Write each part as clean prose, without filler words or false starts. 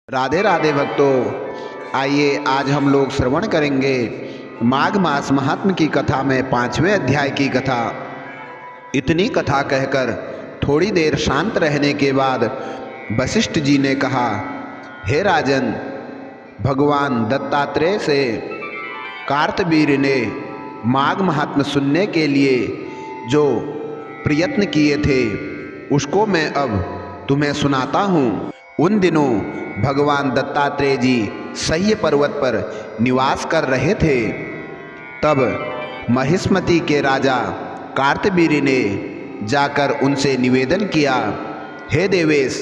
राधे राधे भक्तों, आइए आज हम लोग श्रवण करेंगे माघ मास महात्म की कथा में 5वें अध्याय की कथा। इतनी कथा कहकर थोड़ी देर शांत रहने के बाद वशिष्ठ जी ने कहा, हे राजन, भगवान दत्तात्रेय से कार्तवीर्य ने माघ महात्म सुनने के लिए जो प्रयत्न किए थे उसको मैं अब तुम्हें सुनाता हूँ। उन दिनों भगवान दत्तात्रेय जी सह्य पर्वत पर निवास कर रहे थे। तब महिष्मति के राजा कार्तवीर्य ने जाकर उनसे निवेदन किया, हे देवेश,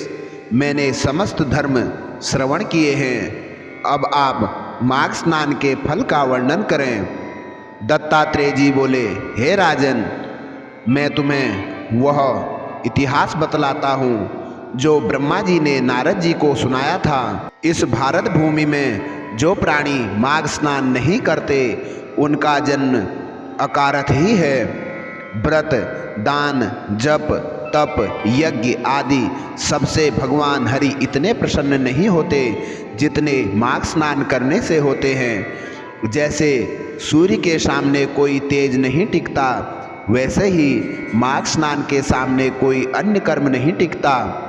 मैंने समस्त धर्म श्रवण किए हैं, अब आप माघ स्नान के फल का वर्णन करें। दत्तात्रेय जी बोले, हे राजन, मैं तुम्हें वह इतिहास बतलाता हूँ जो ब्रह्मा जी ने नारद जी को सुनाया था। इस भारत भूमि में जो प्राणी माघ स्नान नहीं करते उनका जन्म अकारथ ही है। व्रत, दान, जप, तप, यज्ञ आदि सबसे भगवान हरि इतने प्रसन्न नहीं होते जितने माघ स्नान करने से होते हैं। जैसे सूर्य के सामने कोई तेज नहीं टिकता, वैसे ही माघ स्नान के सामने कोई अन्य कर्म नहीं टिकता।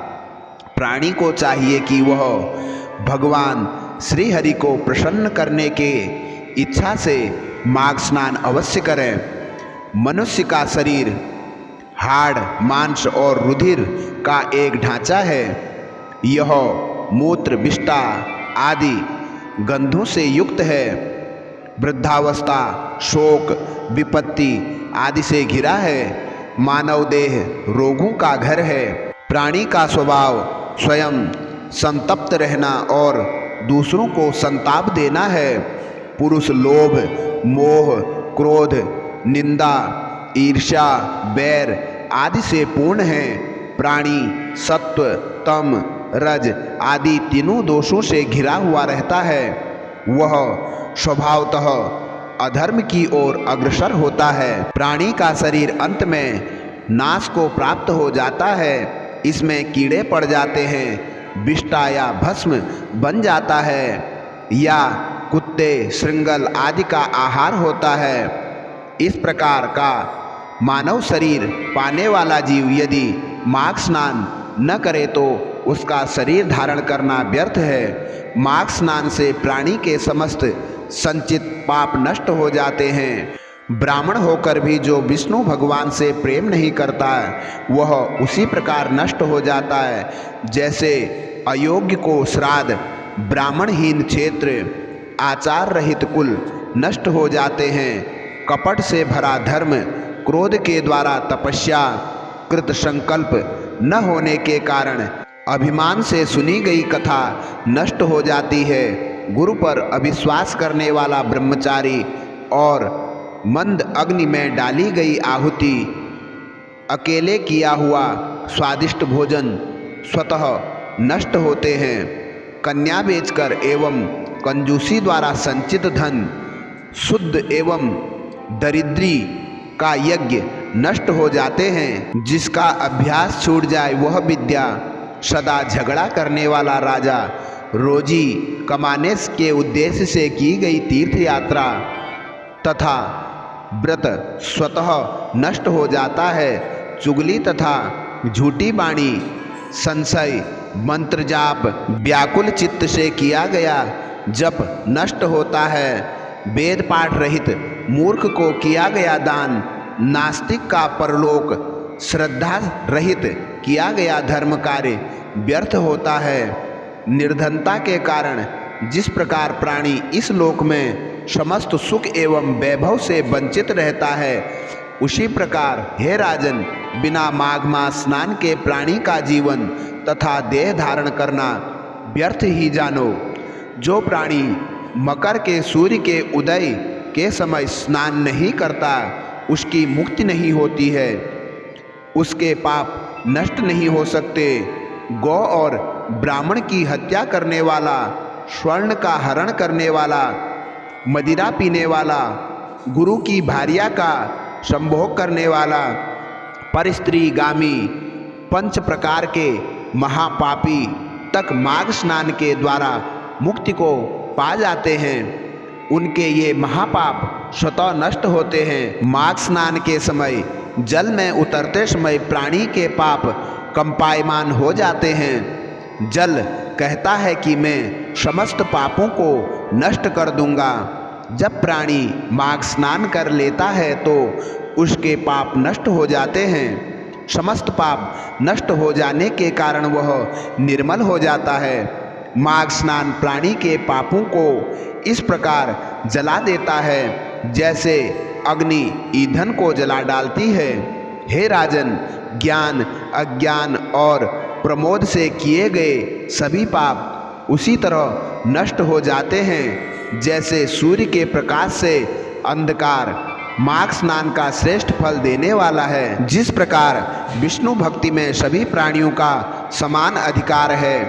प्राणी को चाहिए कि वह भगवान श्री हरि को प्रसन्न करने के इच्छा से माघ स्नान अवश्य करें। मनुष्य का शरीर हाड़, मांस और रुधिर का एक ढांचा है। यह मूत्र, विष्ठा आदि गंधों से युक्त है। वृद्धावस्था, शोक, विपत्ति आदि से घिरा है। मानव देह रोगों का घर है। प्राणी का स्वभाव स्वयं संतप्त रहना और दूसरों को संताप देना है। पुरुष लोभ, मोह, क्रोध, निंदा, ईर्ष्या, बैर आदि से पूर्ण है। प्राणी सत्व, तम, रज आदि तीनों दोषों से घिरा हुआ रहता है। वह स्वभावतः अधर्म की ओर अग्रसर होता है। प्राणी का शरीर अंत में नाश को प्राप्त हो जाता है। इसमें कीड़े पड़ जाते हैं, विष्ठा या भस्म बन जाता है या कुत्ते, श्रृंगल आदि का आहार होता है। इस प्रकार का मानव शरीर पाने वाला जीव यदि माघ स्नान न करे तो उसका शरीर धारण करना व्यर्थ है। माघ स्नान से प्राणी के समस्त संचित पाप नष्ट हो जाते हैं। ब्राह्मण होकर भी जो विष्णु भगवान से प्रेम नहीं करता वह उसी प्रकार नष्ट हो जाता है जैसे अयोग्य को श्राद्ध, ब्राह्मणहीन क्षेत्र, आचार रहित कुल नष्ट हो जाते हैं। कपट से भरा धर्म, क्रोध के द्वारा तपस्या, कृत संकल्प न होने के कारण अभिमान से सुनी गई कथा नष्ट हो जाती है। गुरु पर अविश्वास करने वाला ब्रह्मचारी और मंद अग्नि में डाली गई आहुति, अकेले किया हुआ स्वादिष्ट भोजन स्वतः नष्ट होते हैं। कन्या बेचकर एवं कंजूसी द्वारा संचित धन, शुद्ध एवं दरिद्री का यज्ञ नष्ट हो जाते हैं। जिसका अभ्यास छूट जाए वह विद्या, सदा झगड़ा करने वाला राजा, रोजी कमाने के उद्देश्य से की गई तीर्थ यात्रा तथा व्रत स्वतः नष्ट हो जाता है। चुगली तथा झूठी वाणी, संशय, मंत्र जाप, व्याकुल चित्त से किया गया जप नष्ट होता है। वेद पाठ रहित मूर्ख को किया गया दान, नास्तिक का परलोक, श्रद्धा रहित किया गया धर्म कार्य व्यर्थ होता है। निर्धनता के कारण जिस प्रकार प्राणी इस लोक में समस्त सुख एवं वैभव से वंचित रहता है, उसी प्रकार हे राजन, बिना माघ मास स्नान के प्राणी का जीवन तथा देह धारण करना व्यर्थ ही जानो। जो प्राणी मकर के सूर्य के उदय के समय स्नान नहीं करता उसकी मुक्ति नहीं होती है, उसके पाप नष्ट नहीं हो सकते। गौ और ब्राह्मण की हत्या करने वाला, स्वर्ण का हरण करने वाला, मदिरा पीने वाला, गुरु की भार्या का संभोग करने वाला, परस्त्रीगामी, 5 प्रकार के महापापी तक माघ स्नान के द्वारा मुक्ति को पा जाते हैं, उनके ये महापाप स्वतः नष्ट होते हैं। माघ स्नान के समय जल में उतरते समय प्राणी के पाप कंपायमान हो जाते हैं। जल कहता है कि मैं समस्त पापों को नष्ट कर दूंगा। जब प्राणी माघ स्नान कर लेता है तो उसके पाप नष्ट हो जाते हैं। समस्त पाप नष्ट हो जाने के कारण वह निर्मल हो जाता है। माघ स्नान प्राणी के पापों को इस प्रकार जला देता है जैसे अग्नि ईंधन को जला डालती है। हे राजन, ज्ञान, अज्ञान और प्रमोद से किए गए सभी पाप उसी तरह नष्ट हो जाते हैं जैसे सूर्य के प्रकाश से अंधकार माघ स्नान का श्रेष्ठ फल देने वाला है। जिस प्रकार विष्णु भक्ति में सभी प्राणियों का समान अधिकार है,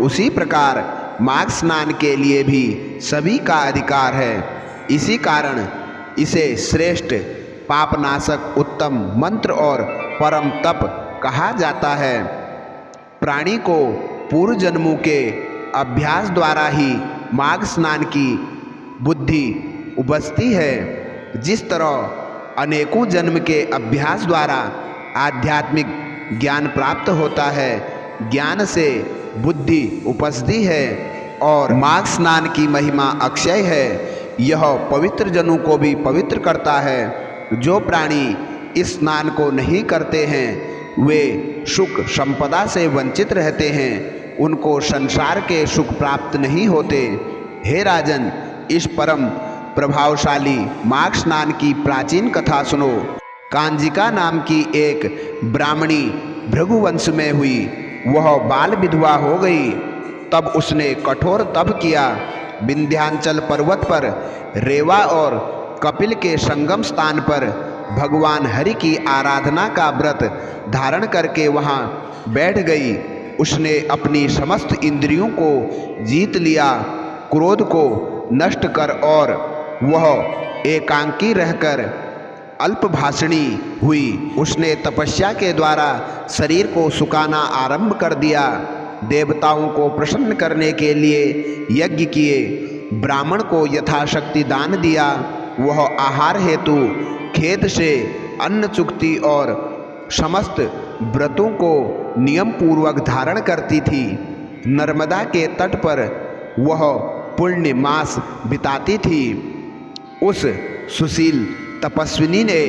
उसी प्रकार माघ स्नान के लिए भी सभी का अधिकार है। इसी कारण इसे श्रेष्ठ पापनाशक उत्तम मंत्र और परम तप कहा जाता है। प्राणी को पूर्व जन्मों के अभ्यास द्वारा ही माघ स्नान की बुद्धि उपजती है। जिस तरह अनेकों जन्म के अभ्यास द्वारा आध्यात्मिक ज्ञान प्राप्त होता है, ज्ञान से बुद्धि उपजती है और माघ स्नान की महिमा अक्षय है। यह पवित्र जनों को भी पवित्र करता है। जो प्राणी इस स्नान को नहीं करते हैं वे सुख संपदा से वंचित रहते हैं, उनको संसार के सुख प्राप्त नहीं होते। हे राजन, इस परम प्रभावशाली माघ स्नान की प्राचीन कथा सुनो। कांजिका नाम की एक ब्राह्मणी भृगुवंश में हुई। वह बाल विधवा हो गई। तब उसने कठोर तप किया। विंध्याचल पर्वत पर रेवा और कपिल के संगम स्थान पर भगवान हरि की आराधना का व्रत धारण करके वहाँ बैठ गई। उसने अपनी समस्त इंद्रियों को जीत लिया, क्रोध को नष्ट कर, और वह एकांकी रहकर अल्पभाषणी हुई। उसने तपस्या के द्वारा शरीर को सुखाना आरंभ कर दिया। देवताओं को प्रसन्न करने के लिए यज्ञ किए, ब्राह्मण को यथाशक्ति दान दिया। वह आहार हेतु खेत से अन्न चुगती और समस्त व्रतों को नियम पूर्वक धारण करती थी। नर्मदा के तट पर वह पुण्य मास बिताती थी। उस सुशील तपस्विनी ने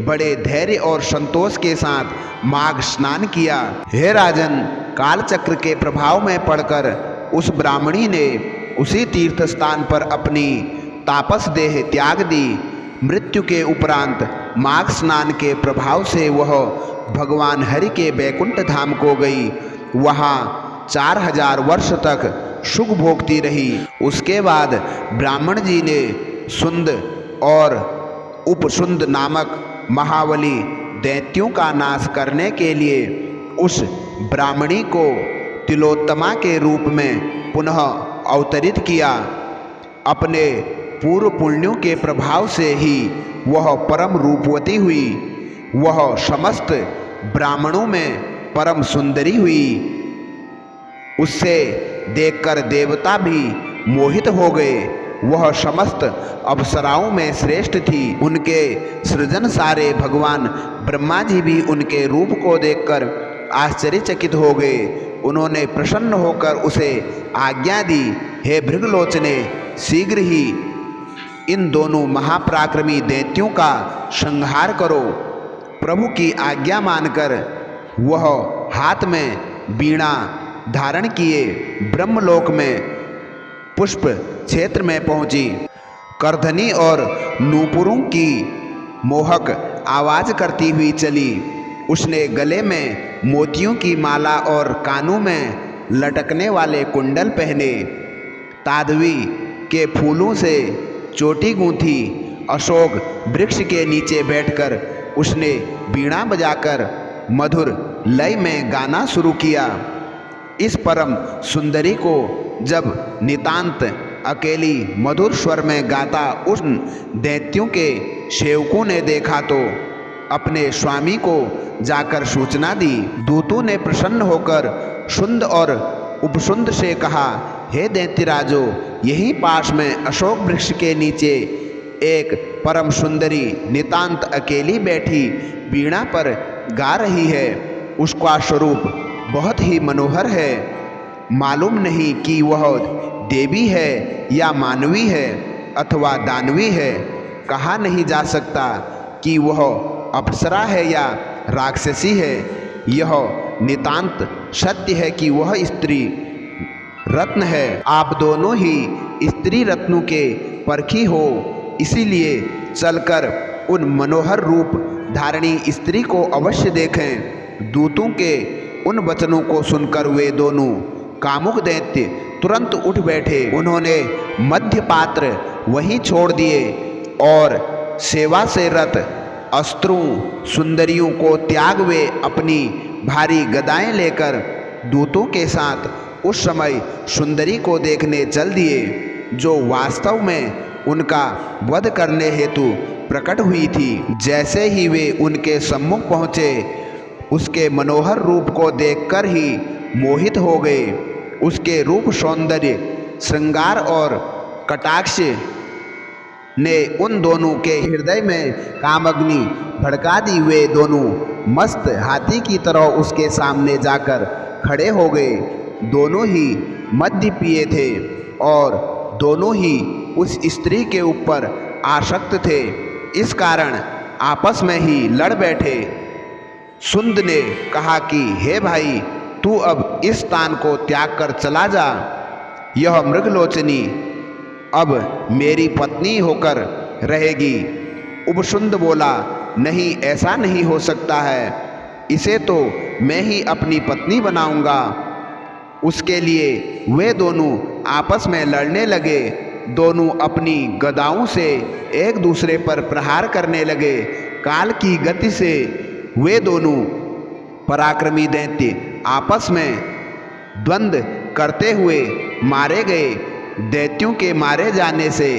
बड़े धैर्य और संतोष के साथ माघ स्नान किया। हे राजन, कालचक्र के प्रभाव में पड़कर उस ब्राह्मणी ने उसी तीर्थ स्थान पर अपनी तापस देह त्याग दी। मृत्यु के उपरांत माघ स्नान के प्रभाव से वह भगवान हरि के बैकुंठ धाम को गई। वहाँ 4000 वर्ष तक सुख भोगती रही। उसके बाद ब्राह्मण जी ने सुंद और उपसुंद नामक महाबली दैत्यों का नाश करने के लिए उस ब्राह्मणी को तिलोत्तमा के रूप में पुनः अवतरित किया। अपने पूर्व पुण्यों के प्रभाव से ही वह परम रूपवती हुई। वह समस्त ब्राह्मणों में परम सुंदरी हुई। उससे देखकर देवता भी मोहित हो गए। वह समस्त अप्सराओं में श्रेष्ठ थी। उनके सृजन सारे भगवान ब्रह्मा जी भी उनके रूप को देखकर आश्चर्यचकित हो गए। उन्होंने प्रसन्न होकर उसे आज्ञा दी, हे भृगलोचने, शीघ्र ही इन दोनों महापराक्रमी दैत्यों का संहार करो। प्रभु की आज्ञा मानकर वह हाथ में वीणा धारण किए ब्रह्मलोक में पुष्प क्षेत्र में पहुंची। करधनी और नूपुरों की मोहक आवाज करती हुई चली। उसने गले में मोतियों की माला और कानों में लटकने वाले कुंडल पहने। तादवी के फूलों से चोटी गूंथी। अशोक वृक्ष के नीचे बैठकर उसने वीणा बजाकर मधुर लय में गाना शुरू किया। इस परम सुंदरी को जब नितांत अकेली मधुर स्वर में गाता उन दैत्यों के सेवकों ने देखा तो अपने स्वामी को जाकर सूचना दी। दूतों ने प्रसन्न होकर सुंद और उपसुंद से कहा, हे दैत्यराजो, यहीं पास में अशोक वृक्ष के नीचे एक परम सुंदरी नितांत अकेली बैठी वीणा पर गा रही है। उसका स्वरूप बहुत ही मनोहर है। मालूम नहीं कि वह देवी है या मानवी है अथवा दानवी है। कहा नहीं जा सकता कि वह अप्सरा है या राक्षसी है। यह नितांत सत्य है कि वह स्त्री रत्न है। आप दोनों ही स्त्री रत्नों के परखी हो, इसीलिए चलकर उन मनोहर रूप धारिणी स्त्री को अवश्य देखें। दूतों के उन वचनों को सुनकर वे दोनों कामुक दैत्य तुरंत उठ बैठे। उन्होंने मध्य पात्र वहीं छोड़ दिए और सेवा से रत अस्त्रों सुंदरियों को त्याग वे अपनी भारी गदाएं लेकर दूतों के साथ उस समय सुंदरी को देखने चल दिए, जो वास्तव में उनका वध करने हेतु प्रकट हुई थी। जैसे ही वे उनके सम्मुख पहुँचे, उसके मनोहर रूप को देखकर ही मोहित हो गए। उसके रूप सौंदर्य श्रृंगार और कटाक्ष ने उन दोनों के हृदय में कामअग्नि भड़का दी। वे दोनों मस्त हाथी की तरह उसके सामने जाकर खड़े हो गए। दोनों ही मद्य पिए थे और दोनों ही उस स्त्री के ऊपर आसक्त थे। इस कारण आपस में ही लड़ बैठे। सुंद ने कहा कि हे भाई, तू अब इस स्थान को त्याग कर चला जा। यह मृगलोचनी अब मेरी पत्नी होकर रहेगी। उपसुंद बोला, नहीं, ऐसा नहीं हो सकता है। इसे तो मैं ही अपनी पत्नी बनाऊंगा। उसके लिए वे दोनों आपस में लड़ने लगे। दोनों अपनी गदाओं से एक दूसरे पर प्रहार करने लगे। काल की गति से वे दोनों पराक्रमी दैत्य आपस में द्वंद्व करते हुए मारे गए। दैत्यों के मारे जाने से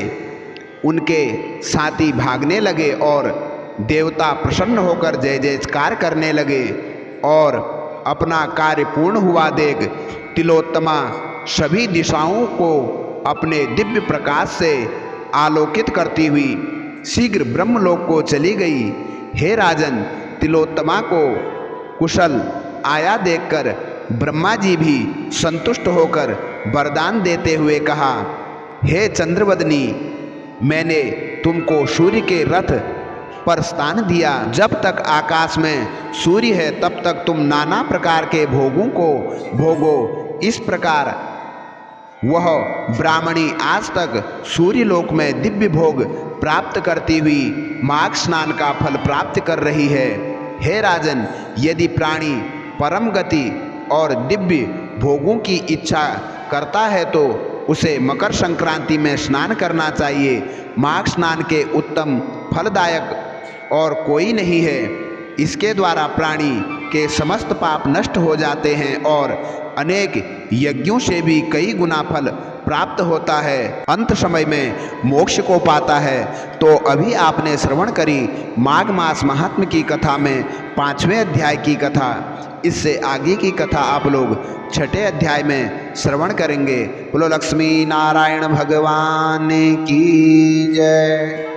उनके साथी भागने लगे और देवता प्रसन्न होकर जय जयकार करने लगे। और अपना कार्य पूर्ण हुआ देख तिलोत्तमा सभी दिशाओं को अपने दिव्य प्रकाश से आलोकित करती हुई शीघ्र ब्रह्मलोक को चली गई। हे राजन, तिलोत्तमा को कुशल आया देखकर ब्रह्मा जी भी संतुष्ट होकर वरदान देते हुए कहा, हे चंद्रवदनी, मैंने तुमको सूर्य के रथ पर स्थान दिया। जब तक आकाश में सूर्य है तब तक तुम नाना प्रकार के भोगों को भोगो। इस प्रकार वह ब्राह्मणी आज तक सूर्यलोक में दिव्य भोग प्राप्त करती हुई माघ स्नान का फल प्राप्त कर रही है। हे राजन, यदि प्राणी परम गति और दिव्य भोगों की इच्छा करता है तो उसे मकर संक्रांति में स्नान करना चाहिए। माघ स्नान के उत्तम फलदायक और कोई नहीं है। इसके द्वारा प्राणी के समस्त पाप नष्ट हो जाते हैं और अनेक यज्ञों से भी कई गुना फल प्राप्त होता है। अंत समय में मोक्ष को पाता है। तो अभी आपने श्रवण करी माघ मास महात्म्य की कथा में 5वें अध्याय की कथा। इससे आगे की कथा आप लोग 6ठे अध्याय में श्रवण करेंगे। बोलो लक्ष्मी नारायण भगवान की जय।